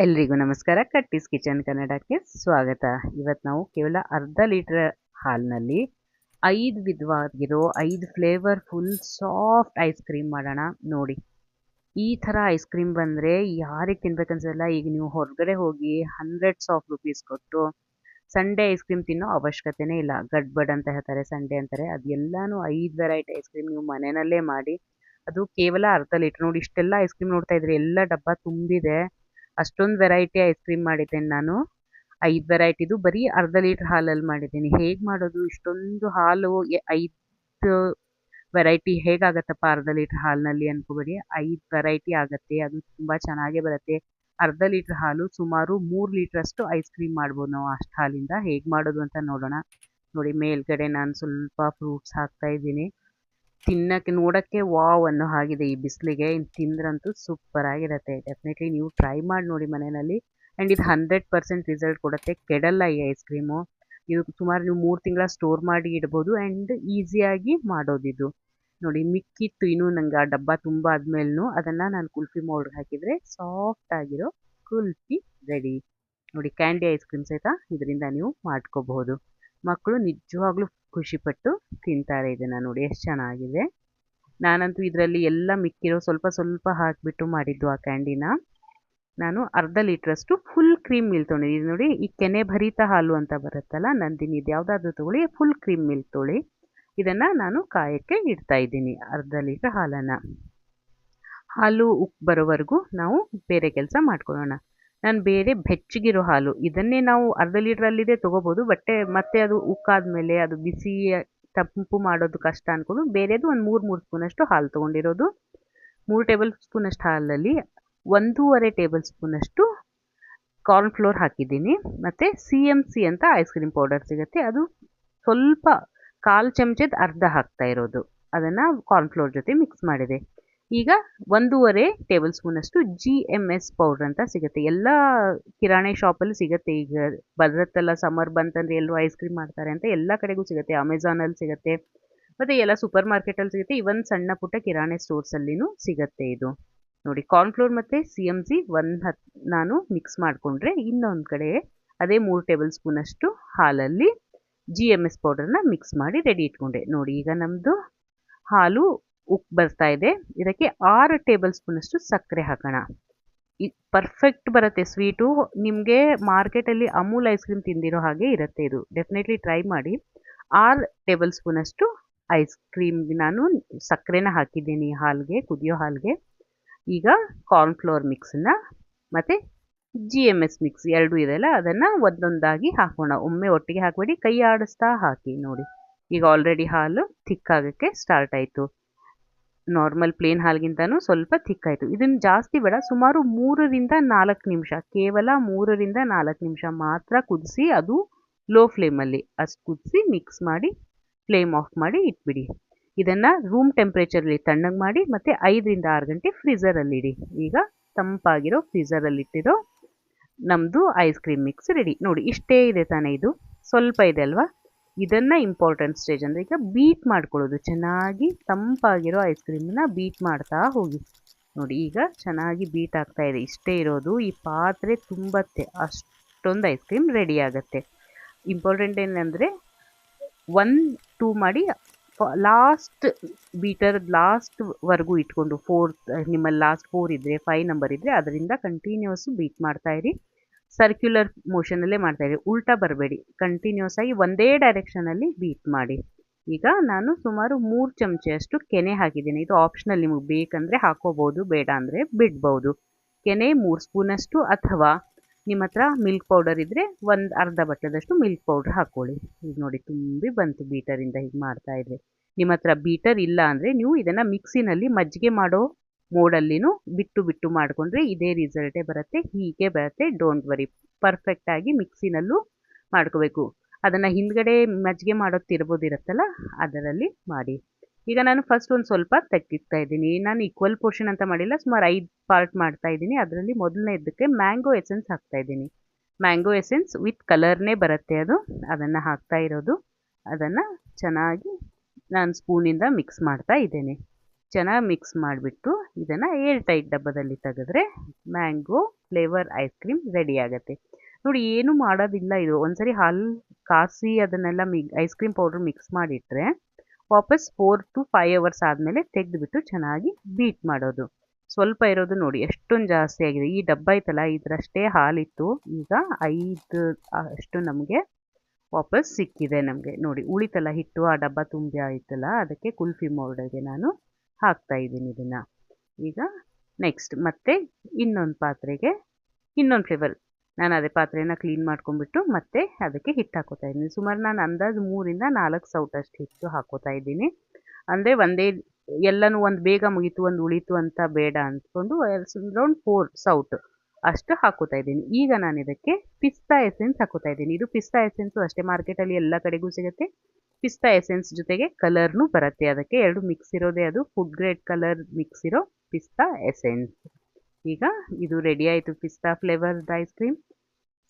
ಎಲ್ರಿಗೂ ನಮಸ್ಕಾರ. ಕಟ್ಟೀಸ್ ಕಿಚನ್ ಕನ್ನಡಕ್ಕೆ ಸ್ವಾಗತ. ಇವತ್ತು ನಾವು ಕೇವಲ ಅರ್ಧ ಲೀಟರ್ ಹಾಲಿನಲ್ಲಿ 5 ವಿಧವಾಗಿರೋ 5 ಫ್ಲೇವರ್ಫುಲ್ ಸಾಫ್ಟ್ ಐಸ್ ಕ್ರೀಮ್ ಮಾಡೋಣ ನೋಡಿ. ಈ ಥರ ಐಸ್ ಕ್ರೀಮ್ ಬಂದರೆ ಯಾರಿಗೆ ತಿನ್ಬೇಕನ್ಸಲ್ಲ. ಈಗ ನೀವು ಹೊರಗಡೆ ಹೋಗಿ ಹಂಡ್ರೆಡ್ಸ್ ಆಫ್ ರುಪೀಸ್ ಕೊಟ್ಟು ಸಂಡೇ ಐಸ್ ಕ್ರೀಮ್ ತಿನ್ನೋ ಅವಶ್ಯಕತೆನೇ ಇಲ್ಲ. ಗಡ್ಬಡ್ ಅಂತ ಹೇಳ್ತಾರೆ, ಸಂಡೇ ಅಂತಾರೆ. ಅದು ಎಲ್ಲನೂ 5 ವೆರೈಟಿ ಐಸ್ ಕ್ರೀಮ್ ನೀವು ಮನೆಯಲ್ಲೇ ಮಾಡಿ, ಅದು ಕೇವಲ ಅರ್ಧ ಲೀಟ್ರ್. ನೋಡಿ, ಇಷ್ಟೆಲ್ಲ ಐಸ್ ಕ್ರೀಮ್ ನೋಡ್ತಾ ಇದ್ರಿ, ಎಲ್ಲ ಡಬ್ಬ ತುಂಬಿದೆ. ಅಷ್ಟೊಂದು ವೆರೈಟಿ ಐಸ್ ಕ್ರೀಮ್ ಮಾಡಿದ್ದೇನೆ ನಾನು. 5 ವೆರೈಟಿದು ಬರೀ ಅರ್ಧ ಲೀಟ್ರ್ ಹಾಲಲ್ಲಿ ಮಾಡಿದ್ದೀನಿ. ಹೇಗೆ ಮಾಡೋದು? ಇಷ್ಟೊಂದು ಹಾಲು 5 ವೆರೈಟಿ ಹೇಗಾಗತ್ತಪ್ಪ ಅರ್ಧ ಲೀಟ್ರ್ ಹಾಲಿನಲ್ಲಿ ಅನ್ಕೋಬೇಡಿ. 5 ವೆರೈಟಿ ಆಗುತ್ತೆ. ಅದು ತುಂಬ ಚೆನ್ನಾಗೇ ಬರುತ್ತೆ. ಅರ್ಧ ಲೀಟ್ರ್ ಹಾಲು ಸುಮಾರು 3 ಲೀಟ್ರಷ್ಟು ಐಸ್ ಕ್ರೀಮ್ ಮಾಡ್ಬೋದು ನಾವು ಅಷ್ಟು ಹಾಲಿಂದ. ಹೇಗೆ ಮಾಡೋದು ಅಂತ ನೋಡೋಣ. ನೋಡಿ, ಮೇಲ್ಗಡೆ ನಾನು ಸ್ವಲ್ಪ ಫ್ರೂಟ್ಸ್ ಹಾಕ್ತಾ ಇದ್ದೀನಿ. ತಿನ್ನಕ್ಕೆ ನೋಡೋಕ್ಕೆ ವಾವ್ ಅನ್ನೋ ಹಾಗಿದೆ ಈ ಬಿಸಿಲಿಗೆ. ಇನ್ನು ತಿಂದ್ರಂತೂ ಸೂಪರ್ ಆಗಿರುತ್ತೆ. ಡೆಫಿನೆಟ್ಲಿ ನೀವು ಟ್ರೈ ಮಾಡಿ ನೋಡಿ ಮನೆಯಲ್ಲಿ. ಆ್ಯಂಡ್ ಇದು 100% ರಿಸಲ್ಟ್ ಕೊಡುತ್ತೆ. ಕೆಡಲ್ಲ ಈ ಐಸ್ ಕ್ರೀಮು. ಇದು ಸುಮಾರು ನೀವು 3 ತಿಂಗಳ ಸ್ಟೋರ್ ಮಾಡಿ ಇಡ್ಬೋದು. ಆ್ಯಂಡ್ ಈಸಿಯಾಗಿ ಮಾಡೋದಿದು. ನೋಡಿ, ಮಿಕ್ಕಿತ್ತು ಇನ್ನೂ ನಂಗೆ ಆ ಡಬ್ಬ ತುಂಬ ಆದ್ಮೇಲೂ ಅದನ್ನು ನಾನು ಕುಲ್ಫಿ ಮೋಲ್ಡ್ಗೆ ಹಾಕಿದರೆ ಸಾಫ್ಟ್ ಆಗಿರೋ ಕುಲ್ಫಿ ರೆಡಿ. ನೋಡಿ, ಕ್ಯಾಂಡಿ ಐಸ್ ಕ್ರೀಮ್ ಸಹಿತ ಇದರಿಂದ ನೀವು ಮಾಡ್ಕೋಬಹುದು. ಮಕ್ಕಳು ನಿಜವಾಗ್ಲೂ ಖುಷಿಪಟ್ಟು ತಿಂತಾರೆ ಇದನ್ನು. ನೋಡಿ ಎಷ್ಟು ಚೆನ್ನಾಗಿದೆ. ನಾನಂತೂ ಇದರಲ್ಲಿ ಎಲ್ಲ ಮಿಕ್ಕಿರೋ ಸ್ವಲ್ಪ ಸ್ವಲ್ಪ ಹಾಕಿಬಿಟ್ಟು ಮಾಡಿದ್ದು ಆ ಕ್ಯಾಂಡಿನ. ನಾನು ಅರ್ಧ ಲೀಟ್ರಷ್ಟು ಫುಲ್ ಕ್ರೀಮ್ ಮಿಲ್ಕ್ ತೊಗೊಂಡಿದ್ದೀನಿ. ನೋಡಿ, ಈ ಕೆನೆ ಭರಿತ ಹಾಲು ಅಂತ ಬರುತ್ತಲ್ಲ, ನಂದಿನಿ, ಇದು ಯಾವುದಾದ್ರೂ ತೊಗೊಳ್ಳಿ, ಫುಲ್ ಕ್ರೀಮ್ ಮಿಲ್ಕ್ ತೊಗೊಳ್ಳಿ. ಇದನ್ನು ನಾನು ಕಾಯಕ್ಕೆ ಇಡ್ತಾ ಇದ್ದೀನಿ ಅರ್ಧ ಲೀಟ್ರ್ ಹಾಲನ್ನು. ಹಾಲು ಉಪ್ಪು ಬರೋವರೆಗೂ ನಾವು ಬೇರೆ ಕೆಲಸ ಮಾಡ್ಕೊಳ್ಳೋಣ. ನಾನು ಬೇರೆ ಬೆಚ್ಚಗಿರೋ ಹಾಲು, ಇದನ್ನೇ ನಾವು ಅರ್ಧ ಲೀಟ್ರಲ್ಲಿದೆ ತೊಗೋಬೋದು. ಮತ್ತೆ ಅದು ಉಕ್ಕಾದ್ಮೇಲೆ ಅದು ಬಿಸಿ ತಂಪು ಮಾಡೋದು ಕಷ್ಟ ಅಂದ್ಕೊಂಡು ಬೇರೆದು ಒಂದು 3 ಸ್ಪೂನಷ್ಟು ಹಾಲು ತೊಗೊಂಡಿರೋದು. 3 ಟೇಬಲ್ ಸ್ಪೂನಷ್ಟು ಹಾಲಲ್ಲಿ 1.5 ಟೇಬಲ್ ಸ್ಪೂನಷ್ಟು ಕಾರ್ನ್ಫ್ಲೋರ್ ಹಾಕಿದ್ದೀನಿ. ಮತ್ತು CMC ಅಂತ ಐಸ್ ಕ್ರೀಮ್ ಪೌಡರ್ ಸಿಗುತ್ತೆ, ಅದು ಸ್ವಲ್ಪ 1/4 ಚಮಚದ ಅರ್ಧ ಹಾಕ್ತಾ ಇರೋದು. ಅದನ್ನು ಕಾರ್ನ್ಫ್ಲೋರ್ ಜೊತೆ ಮಿಕ್ಸ್ ಮಾಡಿದೆ. ಈಗ 1.5 ಟೇಬಲ್ ಸ್ಪೂನಷ್ಟು GMS ಪೌಡ್ರ್ ಅಂತ ಸಿಗುತ್ತೆ. ಎಲ್ಲ ಕಿರಾಣಿ ಶಾಪಲ್ಲಿ ಸಿಗುತ್ತೆ. ಈಗ ಬರುತ್ತಲ್ಲ, ಸಮ್ಮರ್ ಬಂತಂದರೆ ಎಲ್ಲರೂ ಐಸ್ ಕ್ರೀಮ್ ಮಾಡ್ತಾರೆ ಅಂತ ಎಲ್ಲ ಕಡೆಗೂ ಸಿಗುತ್ತೆ. ಅಮೆಝಾನಲ್ಲಿ ಸಿಗುತ್ತೆ, ಮತ್ತು ಎಲ್ಲ ಸೂಪರ್ ಮಾರ್ಕೆಟಲ್ಲಿ ಸಿಗುತ್ತೆ. ಇವನ್ ಸಣ್ಣ ಪುಟ್ಟ ಕಿರಾಣಿ ಸ್ಟೋರ್ಸಲ್ಲಿನೂ ಸಿಗುತ್ತೆ ಇದು. ನೋಡಿ, ಕಾರ್ನ್ಫ್ಲೋರ್ ಮತ್ತು CMC ನಾನು ಮಿಕ್ಸ್ ಮಾಡಿಕೊಂಡ್ರೆ, ಇನ್ನೊಂದು ಕಡೆ ಅದೇ 3 ಟೇಬಲ್ ಸ್ಪೂನಷ್ಟು ಹಾಲಲ್ಲಿ GMS ಪೌಡರ್ನ ಮಿಕ್ಸ್ ಮಾಡಿ ರೆಡಿ ಇಟ್ಕೊಂಡೆ. ನೋಡಿ, ಈಗ ನಮ್ಮದು ಹಾಲು ಉಪ್ಪು ಬರ್ತಾ ಇದೆ. ಇದಕ್ಕೆ 6 ಟೇಬಲ್ ಸ್ಪೂನಷ್ಟು ಸಕ್ಕರೆ ಹಾಕೋಣ. ಪರ್ಫೆಕ್ಟ್ ಬರುತ್ತೆ ಸ್ವೀಟು. ನಿಮಗೆ ಮಾರ್ಕೆಟಲ್ಲಿ ಅಮೂಲ್ ಐಸ್ ಕ್ರೀಮ್ ತಿಂದಿರೋ ಹಾಗೆ ಇರುತ್ತೆ ಇದು. ಡೆಫಿನೆಟ್ಲಿ ಟ್ರೈ ಮಾಡಿ. 6 ಟೇಬಲ್ ಸ್ಪೂನಷ್ಟು ಐಸ್ ಕ್ರೀಮ್ ನಾನು ಸಕ್ಕರೆನ ಹಾಕಿದ್ದೀನಿ ಹಾಲಿಗೆ, ಕುದಿಯೋ ಹಾಲಿಗೆ. ಈಗ ಕಾರ್ನ್ಫ್ಲೋರ್ ಮಿಕ್ಸನ್ನ ಮತ್ತು GMS ಮಿಕ್ಸ್ ಎರಡೂ ಇದೆಯಲ್ಲ, ಅದನ್ನು ಒಂದೊಂದಾಗಿ ಹಾಕೋಣ. ಒಮ್ಮೆ ಒಟ್ಟಿಗೆ ಹಾಕಬೇಡಿ, ಕೈ ಆಡಿಸ್ತಾ ಹಾಕಿ. ನೋಡಿ, ಈಗ ಆಲ್ರೆಡಿ ಹಾಲು ಥಿಕ್ಕಾಗೋಕ್ಕೆ ಸ್ಟಾರ್ಟ್ ಆಯಿತು. ನಾರ್ಮಲ್ ಪ್ಲೇನ್ ಹಾಲಿಗಿಂತನೂ ಸ್ವಲ್ಪ ಥಿಕ್ಕಾಯಿತು. ಇದನ್ನು ಜಾಸ್ತಿ ಬೇಡ, ಸುಮಾರು 3-4 ನಿಮಿಷ, ಕೇವಲ 3-4 ನಿಮಿಷ ಮಾತ್ರ ಕುದಿಸಿ, ಅದು ಲೋ ಫ್ಲೇಮಲ್ಲಿ ಅಷ್ಟು ಕುದಿಸಿ ಮಿಕ್ಸ್ ಮಾಡಿ ಫ್ಲೇಮ್ ಆಫ್ ಮಾಡಿ ಇಟ್ಬಿಡಿ. ಇದನ್ನು ರೂಮ್ ಟೆಂಪ್ರೇಚರಲ್ಲಿ ತಣ್ಣಗೆ ಮಾಡಿ ಮತ್ತು 5-6 ಗಂಟೆ ಫ್ರೀಝರಲ್ಲಿಡಿ. ಈಗ ತಂಪಾಗಿರೋ ಫ್ರೀಝರಲ್ಲಿಟ್ಟಿರೋ ನಮ್ಮದು ಐಸ್ ಕ್ರೀಮ್ ಮಿಕ್ಸ್ ರೆಡಿ. ನೋಡಿ, ಇಷ್ಟೇ ಇದೆ ತಾನೇ, ಇದು ಸ್ವಲ್ಪ ಇದೆ ಅಲ್ವಾ. ಇದನ್ನು ಇಂಪಾರ್ಟೆಂಟ್ ಸ್ಟೇಜ್ ಅಂದರೆ ಈಗ ಬೀಟ್ ಮಾಡ್ಕೊಳ್ಳೋದು. ಚೆನ್ನಾಗಿ ತಂಪಾಗಿರೋ ಐಸ್ ಕ್ರೀಮನ್ನ ಬೀಟ್ ಮಾಡ್ತಾ ಹೋಗಿ. ನೋಡಿ, ಈಗ ಚೆನ್ನಾಗಿ ಬೀಟ್ ಆಗ್ತಾ ಇದೆ. ಇಷ್ಟೇ ಇರೋದು. ಈ ಪಾತ್ರೆ ತುಂಬತ್ತೆ, ಅಷ್ಟೊಂದು ಐಸ್ ಕ್ರೀಮ್ ರೆಡಿ ಆಗುತ್ತೆ. ಇಂಪಾರ್ಟೆಂಟ್ ಏನಂದರೆ 1-2 ಮಾಡಿ ಲಾಸ್ಟ್ ಬೀಟರ್ ಲಾಸ್ಟ್ವರೆಗೂ ಇಟ್ಕೊಂಡು, ನಿಮ್ಮಲ್ಲಿ ಲಾಸ್ಟ್ 4 ಇದ್ದರೆ, 5 ನಂಬರ್ ಇದ್ದರೆ ಅದರಿಂದ ಕಂಟಿನ್ಯೂಸ್ ಬೀಟ್ ಮಾಡ್ತಾಯಿರಿ. ಸರ್ಕ್ಯುಲರ್ ಮೋಷನಲ್ಲೇ ಮಾಡ್ತಾಯಿರಿ, ಉಲ್ಟಾ ಬರಬೇಡಿ. ಕಂಟಿನ್ಯೂಸ್ ಆಗಿ ಒಂದೇ ಡೈರೆಕ್ಷನಲ್ಲಿ ಬೀಟ್ ಮಾಡಿ. ಈಗ ನಾನು ಸುಮಾರು 3 ಚಮಚೆಯಷ್ಟು ಕೆನೆ ಹಾಕಿದ್ದೀನಿ. ಇದು ಆಪ್ಷನಲ್, ನಿಮಗೆ ಬೇಕಂದರೆ ಹಾಕೋಬೋದು, ಬೇಡ ಅಂದರೆ ಬಿಡ್ಬೋದು. ಕೆನೆ 3 ಸ್ಪೂನಷ್ಟು, ಅಥವಾ ನಿಮ್ಮ ಹತ್ರ ಮಿಲ್ಕ್ ಪೌಡರ್ ಇದ್ದರೆ ಒಂದು ಅರ್ಧ ಬಟ್ಟದಷ್ಟು ಮಿಲ್ಕ್ ಪೌಡ್ರ್ ಹಾಕ್ಕೊಳ್ಳಿ. ಈಗ ನೋಡಿ, ತುಂಬಿ ಬಂತು ಬೀಟರಿಂದ. ಹೀಗೆ ಮಾಡ್ತಾಯಿದ್ರೆ, ನಿಮ್ಮ ಹತ್ರ ಬೀಟರ್ ಇಲ್ಲ ಅಂದರೆ ನೀವು ಇದನ್ನು ಮಿಕ್ಸಿನಲ್ಲಿ ಮಜ್ಜಿಗೆ ಮಾಡೋ ಮೋಡಲ್ಲಿನೂ ಬಿಟ್ಟು ಬಿಟ್ಟು ಮಾಡಿಕೊಂಡ್ರೆ ಇದೇ ರಿಸಲ್ಟೇ ಬರುತ್ತೆ. ಹೀಗೆ ಬರುತ್ತೆ, ಡೋಂಟ್ ವರಿ. ಪರ್ಫೆಕ್ಟಾಗಿ ಮಿಕ್ಸಿನಲ್ಲೂ ಮಾಡ್ಕೋಬೇಕು. ಅದನ್ನು ಹಿಂದ್ಗಡೆ ಮಜ್ಜಿಗೆ ಮಾಡೋದು ತಿರ್ಬೋದಿರುತ್ತಲ್ಲ, ಅದರಲ್ಲಿ ಮಾಡಿ. ಈಗ ನಾನು ಫಸ್ಟ್ ಒಂದು ಸ್ವಲ್ಪ ತೆಗಿತಾ ಇದ್ದೀನಿ. ನಾನು ಈಕ್ವಲ್ ಪೋರ್ಷನ್ ಅಂತ ಮಾಡಿಲ್ಲ, ಸುಮಾರು 5 ಪಾರ್ಟ್ ಮಾಡ್ತಾ ಇದ್ದೀನಿ. ಅದರಲ್ಲಿ ಮೊದಲನೇದಕ್ಕೆ ಮ್ಯಾಂಗೋ ಎಸೆನ್ಸ್ ಹಾಕ್ತಾ ಇದ್ದೀನಿ. ಮ್ಯಾಂಗೋ ಎಸೆನ್ಸ್ ವಿತ್ ಕಲರ್ನೇ ಬರುತ್ತೆ ಅದು, ಅದನ್ನು ಹಾಕ್ತಾ ಇರೋದು. ಅದನ್ನು ಚೆನ್ನಾಗಿ ನಾನು ಸ್ಪೂನಿಂದ ಮಿಕ್ಸ್ ಮಾಡ್ತಾ ಇದ್ದೇನೆ. ಚೆನ್ನಾಗಿ ಮಿಕ್ಸ್ ಮಾಡಿಬಿಟ್ಟು ಇದನ್ನು ಏರ್ ಟೈಟ್ ಡಬ್ಬದಲ್ಲಿ ತೆಗೆದ್ರೆ mango flavour ice cream ready ಆಗುತ್ತೆ. ನೋಡಿ ಏನು ಮಾಡೋದಿಲ್ಲ, ಇದು ಒಂದ್ಸರಿ ಹಾಲು ಕಾಸಿ ಅದನ್ನೆಲ್ಲ ಐಸ್ ಕ್ರೀಮ್ ಪೌಡ್ರ್ ಮಿಕ್ಸ್ ಮಾಡಿಟ್ರೆ ವಾಪಸ್ 4 to 5 hours ಆದಮೇಲೆ ತೆಗೆದುಬಿಟ್ಟು ಚೆನ್ನಾಗಿ ಬೀಟ್ ಮಾಡೋದು. ಸ್ವಲ್ಪ ಇರೋದು ನೋಡಿ ಎಷ್ಟೊಂದು ಜಾಸ್ತಿ ಆಗಿದೆ. ಈ ಡಬ್ಬ ಐತಲ್ಲ ಇದರಷ್ಟೇ ಹಾಲಿತ್ತು, ಈಗ 5 ಅಷ್ಟು ನಮಗೆ ವಾಪಸ್ ಸಿಕ್ಕಿದೆ. ನಮಗೆ ನೋಡಿ ಉಳಿತಲ್ಲ ಹಿಟ್ಟು, ಆ ಡಬ್ಬ ತುಂಬಿ ಆಯ್ತಲ್ಲ, ಅದಕ್ಕೆ ಕುಲ್ಫಿ ಮೋಲ್ಡ್ಗೆ ನಾನು ಹಾಕ್ತಾ ಇದ್ದೀನಿ ಇದನ್ನು. ಈಗ ನೆಕ್ಸ್ಟ್ ಮತ್ತೆ ಇನ್ನೊಂದು ಪಾತ್ರೆಗೆ ಇನ್ನೊಂದು ಫ್ಲೇವರ್, ನಾನು ಅದೇ ಪಾತ್ರೆನ ಕ್ಲೀನ್ ಮಾಡ್ಕೊಂಡ್ಬಿಟ್ಟು ಮತ್ತೆ ಅದಕ್ಕೆ ಹಿಟ್ಟು ಹಾಕೋತಾ ಇದ್ದೀನಿ. ಸುಮಾರು ನಾನು ಅಂದಾಜು 3 ಇಂದ 4 ಸೌಟಷ್ಟು ಹಿಟ್ಟು ಹಾಕೋತಾ ಇದ್ದೀನಿ. ಅಂದರೆ ಒಂದೇ ಎಲ್ಲನೂ ಒಂದು ಬೇಗ ಮುಗೀತು ಒಂದು ಉಳಿತು ಅಂತ ಬೇಡ ಅಂದ್ಕೊಂಡು ಅರೌಂಡ್ 4 ಸೌಟ್ ಅಷ್ಟು ಹಾಕೋತಾ ಇದ್ದೀನಿ. ಈಗ ನಾನು ಇದಕ್ಕೆ ಪಿಸ್ತಾ ಎಸೆನ್ಸ್ ಹಾಕೋತಾ ಇದ್ದೀನಿ. ಇದು ಪಿಸ್ತಾ ಎಸೆನ್ಸು ಅಷ್ಟೇ ಮಾರ್ಕೆಟಲ್ಲಿ ಎಲ್ಲ ಕಡೆಗೂ ಸಿಗುತ್ತೆ. ಪಿಸ್ತಾ ಎಸೆನ್ಸ್ ಜೊತೆಗೆ ಕಲರ್ನೂ ಬರುತ್ತೆ, ಅದಕ್ಕೆ 2 ಮಿಕ್ಸ್ ಇರೋದೇ ಅದು, ಫುಡ್ ಗ್ರೇಡ್ ಕಲರ್ ಮಿಕ್ಸ್ ಇರೋ ಪಿಸ್ತಾ ಎಸೆನ್ಸ್. ಈಗ ಇದು ರೆಡಿ ಆಯಿತು ಪಿಸ್ತಾ ಫ್ಲೇವರ್ಡ್ ಐಸ್ ಕ್ರೀಮ್.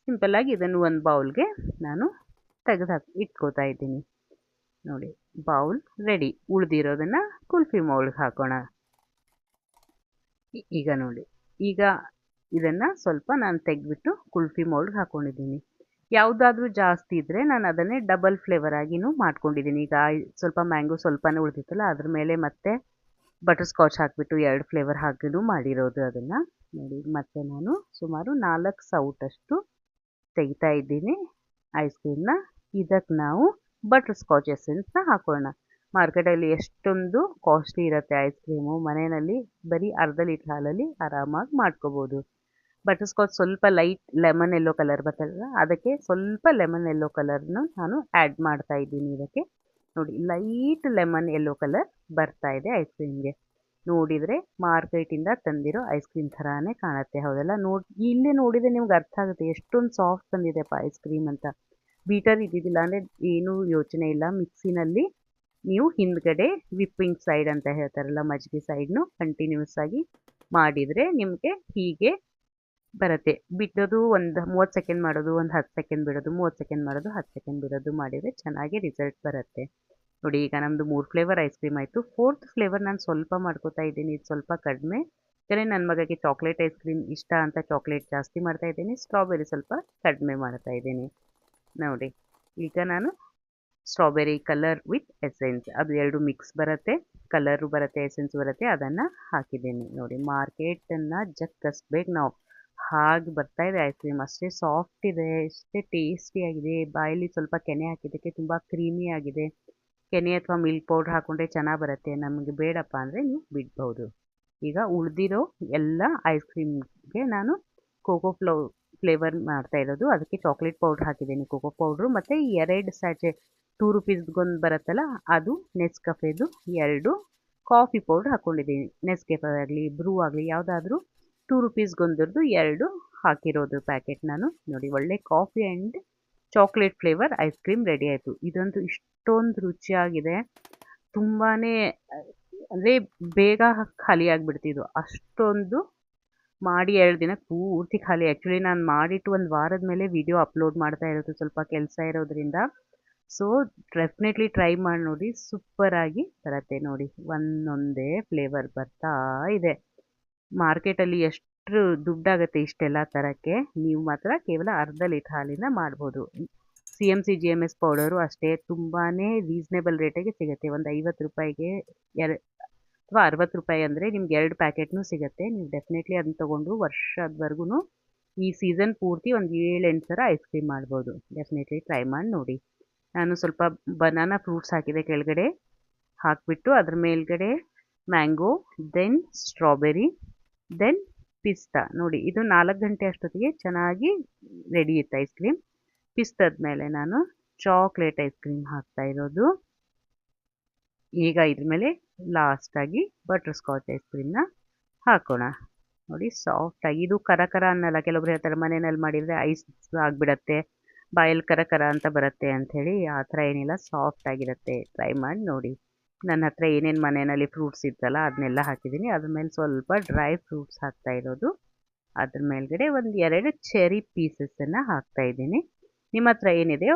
ಸಿಂಪಲ್ಲಾಗಿ ಇದನ್ನು ಒಂದು ಬೌಲ್ಗೆ ನಾನು ಇಟ್ಕೋತಾ ಇದ್ದೀನಿ. ನೋಡಿ ಬೌಲ್ ರೆಡಿ. ಉಳಿದಿರೋದನ್ನು ಕುಲ್ಫಿ ಮೌಲ್ಡ್ಗೆ ಹಾಕೋಣ. ಈಗ ನೋಡಿ, ಈಗ ಇದನ್ನು ಸ್ವಲ್ಪ ನಾನು ತೆಗೆದ್ಬಿಟ್ಟು ಕುಲ್ಫಿ ಮೌಲ್ಡ್ಗೆ ಹಾಕ್ಕೊಂಡಿದ್ದೀನಿ. ಯಾವುದಾದ್ರೂ ಜಾಸ್ತಿ ಇದ್ದರೆ ನಾನು ಅದನ್ನೇ ಡಬಲ್ ಫ್ಲೇವರ್ ಆಗಿನೂ ಮಾಡ್ಕೊಂಡಿದ್ದೀನಿ. ಈಗ ಸ್ವಲ್ಪ ಮ್ಯಾಂಗೋ ಸ್ವಲ್ಪನೇ ಉಳಿದಿತ್ತಲ್ಲ, ಅದ್ರ ಮೇಲೆ ಮತ್ತೆ ಬಟರ್ ಸ್ಕಾಚ್ ಹಾಕಿಬಿಟ್ಟು 2 ಫ್ಲೇವರ್ ಹಾಕಿನೂ ಮಾಡಿರೋದು ಅದನ್ನು. ನೋಡಿ ಮತ್ತೆ ನಾನು ಸುಮಾರು 4 ಸೌಟಷ್ಟು ತೆಗಿತಾ ಇದ್ದೀನಿ ಐಸ್ ಕ್ರೀಮ್ನ. ಇದಕ್ಕೆ ನಾವು ಬಟರ್ ಸ್ಕಾಚ್ ಎಸೆನ್ಸ್ನ ಹಾಕೋಣ. ಮಾರ್ಕೆಟಲ್ಲಿ ಎಷ್ಟೊಂದು ಕಾಸ್ಟ್ಲಿ ಇರುತ್ತೆ ಐಸ್ ಕ್ರೀಮು, ಮನೆಯಲ್ಲಿ ಬರೀ ಅರ್ಧ ಲೀಟ್ರ್ ಹಾಲಲ್ಲಿ ಆರಾಮಾಗಿ ಮಾಡ್ಕೋಬೋದು. ಬಟರ್ ಸ್ಕಾಚ್ ಸ್ವಲ್ಪ ಲೈಟ್ ಲೆಮನ್ ಎಲ್ಲೋ ಕಲರ್ ಬರ್ತಲ್ಲ, ಅದಕ್ಕೆ ಸ್ವಲ್ಪ ಲೆಮನ್ ಎಲ್ಲೋ ಕಲರ್ನ ನಾನು ಆ್ಯಡ್ ಮಾಡ್ತಾ ಇದ್ದೀನಿ ಇದಕ್ಕೆ. ನೋಡಿ ಲೈಟ್ ಲೆಮನ್ ಎಲ್ಲೋ ಕಲರ್ ಬರ್ತಾ ಇದೆ ಐಸ್ ಕ್ರೀಮ್ಗೆ. ನೋಡಿದರೆ ಮಾರ್ಕೆಟಿಂದ ತಂದಿರೋ ಐಸ್ ಕ್ರೀಮ್ ಥರಾನೇ ಕಾಣುತ್ತೆ, ಹೌದಲ್ಲ? ಇಲ್ಲಿ ನೋಡಿದರೆ ನಿಮ್ಗೆ ಅರ್ಥ ಆಗುತ್ತೆ ಎಷ್ಟೊಂದು ಸಾಫ್ಟ್ ಬಂದಿದೆಪ್ಪ ಐಸ್ ಕ್ರೀಮ್ ಅಂತ. ಬೀಟರ್ ಇದ್ದಿದ್ದಿಲ್ಲ ಅಂದರೆ ಏನೂ ಯೋಚನೆ ಇಲ್ಲ, ಮಿಕ್ಸಿನಲ್ಲಿ ನೀವು ಹಿಂದ್ಗಡೆ ವಿಪ್ಪಿಂಗ್ ಸೈಡ್ ಅಂತ ಹೇಳ್ತಾರಲ್ಲ, ಮಜ್ಜಿಗೆ ಸೈಡ್ನು ಕಂಟಿನ್ಯೂಸ್ ಆಗಿ ಮಾಡಿದರೆ ನಿಮಗೆ ಹೀಗೆ ಬರುತ್ತೆ. ಬಿಡೋದು ಒಂದು 30 ಸೆಕೆಂಡ್ ಮಾಡೋದು, ಒಂದು 10 ಸೆಕೆಂಡ್ ಬಿಡೋದು, 30 ಸೆಕೆಂಡ್ ಮಾಡೋದು, 10 ಸೆಕೆಂಡ್ ಬಿಡೋದು ಮಾಡಿದರೆ ಚೆನ್ನಾಗಿ ರಿಸಲ್ಟ್ ಬರುತ್ತೆ. ನೋಡಿ ಈಗ ನಮ್ಮದು 3 ಫ್ಲೇವರ್ ಐಸ್ ಕ್ರೀಮ್ ಆಯಿತು. 4th ಫ್ಲೇವರ್ ನಾನು ಸ್ವಲ್ಪ ಮಾಡ್ಕೋತಾ ಇದ್ದೀನಿ, ಇದು ಸ್ವಲ್ಪ ಕಡಿಮೆ. ಯಾಕಂದರೆ ನನ್ನ ಮಗಗೆ ಚಾಕ್ಲೇಟ್ ಐಸ್ ಕ್ರೀಮ್ ಇಷ್ಟ ಅಂತ ಚಾಕ್ಲೇಟ್ ಜಾಸ್ತಿ ಮಾಡ್ತಾ ಇದ್ದೀನಿ, ಸ್ಟ್ರಾಬೆರಿ ಸ್ವಲ್ಪ ಕಡಿಮೆ ಮಾಡ್ತಾ ಇದ್ದೀನಿ. ನೋಡಿ ಈಗ ನಾನು ಸ್ಟ್ರಾಬೆರಿ ಕಲರ್ ವಿತ್ ಎಸೆನ್ಸ್, ಅದು 2 ಮಿಕ್ಸ್ ಬರುತ್ತೆ, ಕಲರು ಬರುತ್ತೆ ಎಸೆನ್ಸ್ ಬರುತ್ತೆ, ಅದನ್ನು ಹಾಕಿದ್ದೀನಿ. ನೋಡಿ ಮಾರ್ಕೆಟನ್ನು ಜಗ್ಗಿಸ್ಬೇಕು ನಾವು, ಹಾಗೆ ಬರ್ತಾ ಇದೆ ಐಸ್ ಕ್ರೀಮ್. ಅಷ್ಟೇ ಸಾಫ್ಟ್ ಇದೆ, ಅಷ್ಟೇ ಟೇಸ್ಟಿಯಾಗಿದೆ. ಬಾಯಲ್ಲಿ ಸ್ವಲ್ಪ ಕೆನೆ ಹಾಕಿದ್ದಕ್ಕೆ ತುಂಬ ಕ್ರೀಮಿ ಆಗಿದೆ. ಕೆನೆ ಅಥವಾ ಮಿಲ್ಕ್ ಪೌಡ್ರ್ ಹಾಕ್ಕೊಂಡ್ರೆ ಚೆನ್ನಾಗಿ ಬರುತ್ತೆ, ನಮಗೆ ಬೇಡಪ್ಪ ಅಂದರೆ ನೀವು ಬಿಡ್ಬೋದು. ಈಗ ಉಳಿದಿರೋ ಎಲ್ಲ ಐಸ್ ಕ್ರೀಮ್ಗೆ ನಾನು ಕೋಕೋ ಫ್ಲೇವರ್ ಮಾಡ್ತಾ ಇರೋದು, ಅದಕ್ಕೆ ಚಾಕ್ಲೇಟ್ ಪೌಡ್ರ್ ಹಾಕಿದ್ದೀನಿ, ಕೋಕೋ ಪೌಡ್ರು, ಮತ್ತು 2 ಸ್ಯಾಚೆ 2 ರುಪೀಸ್ಗೊಂದು ಬರುತ್ತಲ್ಲ ಅದು ನೆಸ್ಕಫೆದು 2 ಕಾಫಿ ಪೌಡ್ರ್ ಹಾಕ್ಕೊಂಡಿದ್ದೀನಿ. ನೆಸ್ಕೆಫೆ ಆಗಲಿ ಬ್ರೂ ಆಗಲಿ ಯಾವುದಾದ್ರೂ 2 ರುಪೀಸ್ಗೊಂದರದ್ದು 2 ಹಾಕಿರೋದು ಪ್ಯಾಕೆಟ್ ನಾನು. ನೋಡಿ ಒಳ್ಳೆ coffee and chocolate flavour ice cream ready ಆಯಿತು. ಇದಂತೂ ಇಷ್ಟೊಂದು ರುಚಿಯಾಗಿದೆ, ತುಂಬಾ ಅಂದರೆ ಬೇಗ ಖಾಲಿ ಆಗಿಬಿಡ್ತಿದ್ದು, ಅಷ್ಟೊಂದು ಮಾಡಿ 2 ದಿನಕ್ಕೆ ಪೂರ್ತಿ ಖಾಲಿ. ಆ್ಯಕ್ಚುಲಿ ನಾನು ಮಾಡಿಟ್ಟು 1 ವಾರದ ಮೇಲೆ ವಿಡಿಯೋ ಅಪ್ಲೋಡ್ ಮಾಡ್ತಾ ಇರೋದು, ಸ್ವಲ್ಪ ಕೆಲಸ ಇರೋದ್ರಿಂದ. ಸೊ ಡೆಫಿನೆಟ್ಲಿ ಟ್ರೈ ಮಾಡಿ ನೋಡಿ, ಸೂಪರಾಗಿ ಬರುತ್ತೆ. ನೋಡಿ ಒಂದೊಂದೇ ಫ್ಲೇವರ್ ಬರ್ತಾ ಇದೆ. ಮಾರ್ಕೆಟಲ್ಲಿ ಎಷ್ಟು ದುಡ್ಡಾಗುತ್ತೆ ಇಷ್ಟೆಲ್ಲ ತರೋಕ್ಕೆ, ನೀವು ಮಾತ್ರ ಕೇವಲ ಅರ್ಧ ಲೀಟ್ರ್ ಹಾಲಿಂದ ಮಾಡ್ಬೋದು. CMC GMS ಪೌಡರು ಅಷ್ಟೇ ತುಂಬಾ ರೀಸ್ನೇಬಲ್ ರೇಟಿಗೆ ಸಿಗುತ್ತೆ. ಒಂದು 50 ರೂಪಾಯಿಗೆ ಅಥವಾ 60 ರೂಪಾಯಿ ಅಂದರೆ ನಿಮ್ಗೆ 2 ಪ್ಯಾಕೆಟ್ನೂ ಸಿಗುತ್ತೆ. ನೀವು ಡೆಫಿನೆಟ್ಲಿ ಅದನ್ನ ತೊಗೊಂಡು ವರ್ಷದವರೆಗೂ ಈ ಸೀಸನ್ ಪೂರ್ತಿ ಒಂದು 7-8 ಥರ ಐಸ್ ಕ್ರೀಮ್ ಮಾಡ್ಬೋದು. ಡೆಫಿನೆಟ್ಲಿ ಟ್ರೈ ಮಾಡಿ ನೋಡಿ. ನಾನು ಸ್ವಲ್ಪ ಬನಾನಾ ಫ್ರೂಟ್ಸ್ ಹಾಕಿದೆ ಕೆಳಗಡೆ, ಹಾಕಿಬಿಟ್ಟು ಅದ್ರ ಮೇಲ್ಗಡೆ ಮ್ಯಾಂಗೋ, ದೆನ್ ಸ್ಟ್ರಾಬೆರಿ, ದೆನ್ ಪಿಸ್ತಾ. ನೋಡಿ ಇದು 4 ಗಂಟೆ ಅಷ್ಟೊತ್ತಿಗೆ ಚೆನ್ನಾಗಿ ರೆಡಿ ಇತ್ತು ಐಸ್ ಕ್ರೀಮ್. ಪಿಸ್ತಾದ ಮೇಲೆ ನಾನು ಚಾಕ್ಲೇಟ್ ಐಸ್ ಕ್ರೀಮ್ ಹಾಕ್ತಾ ಇರೋದು. ಈಗ ಇದ್ರ ಮೇಲೆ ಲಾಸ್ಟಾಗಿ ಬಟರ್ ಸ್ಕಾಚ್ ಐಸ್ ಕ್ರೀಮ್ನ ಹಾಕೋಣ. ನೋಡಿ ಸಾಫ್ಟಾಗಿ, ಇದು ಕರ ಅನ್ನಲ್ಲ, ಕೆಲವೊಬ್ರು ಹೇಳ್ತಾರೆ ಮನೆಯಲ್ಲಿ ಮಾಡಿದರೆ ಐಸ್ ಆಗಿಬಿಡತ್ತೆ, ಬಾಯಲ್ಲಿ ಕರ ಅಂತ ಬರುತ್ತೆ ಅಂಥೇಳಿ. ಆ ಥರ ಏನಿಲ್ಲ, ಸಾಫ್ಟ್ ಆಗಿರುತ್ತೆ. ಟ್ರೈ ಮಾಡಿ ನೋಡಿ. ನನ್ನ ಹತ್ರ ಏನೇನು ಮನೆಯಲ್ಲಿ ಫ್ರೂಟ್ಸ್ ಇತ್ತಲ್ಲ ಅದನ್ನೆಲ್ಲ ಹಾಕಿದ್ದೀನಿ. ಅದ್ರ ಮೇಲೆ ಸ್ವಲ್ಪ ಡ್ರೈ ಫ್ರೂಟ್ಸ್ ಹಾಕ್ತಾ ಇರೋದು. ಅದ್ರ ಮೇಲ್ಗಡೆ ಒಂದು 2 ಚೆರಿ ಪೀಸಸನ್ನು ಹಾಕ್ತಾ ಇದ್ದೀನಿ. ನಿಮ್ಮ ಹತ್ರ ಏನಿದೆಯೋ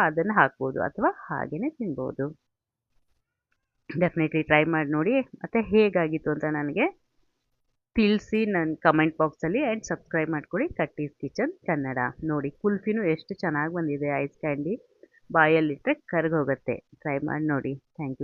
ಅದನ್ನು ಹಾಕ್ಬೋದು ಅಥವಾ ಹಾಗೆಯೇ ತಿನ್ಬೋದು. ಡೆಫಿನೆಟ್ಲಿ ಟ್ರೈ ಮಾಡಿ ನೋಡಿ, ಮತ್ತು ಹೇಗಾಗಿತ್ತು ಅಂತ ನನಗೆ ತಿಳಿಸಿ ನನ್ನ ಕಮೆಂಟ್ ಬಾಕ್ಸಲ್ಲಿ. ಆ್ಯಂಡ್ ಸಬ್ಸ್ಕ್ರೈಬ್ ಮಾಡ್ಕೊಳ್ಳಿ ಕಟ್ಟೀಸ್ ಕಿಚನ್ ಕನ್ನಡ. ನೋಡಿ ಕುಲ್ಫಿನೂ ಎಷ್ಟು ಚೆನ್ನಾಗಿ ಬಂದಿದೆ. ಐಸ್ ಕ್ಯಾಂಡಿ ಬಾಯಲ್ಲಿಟ್ಟರೆ ಕರಗೋಗುತ್ತೆ. ಟ್ರೈ ಮಾಡಿ ನೋಡಿ. Thank you.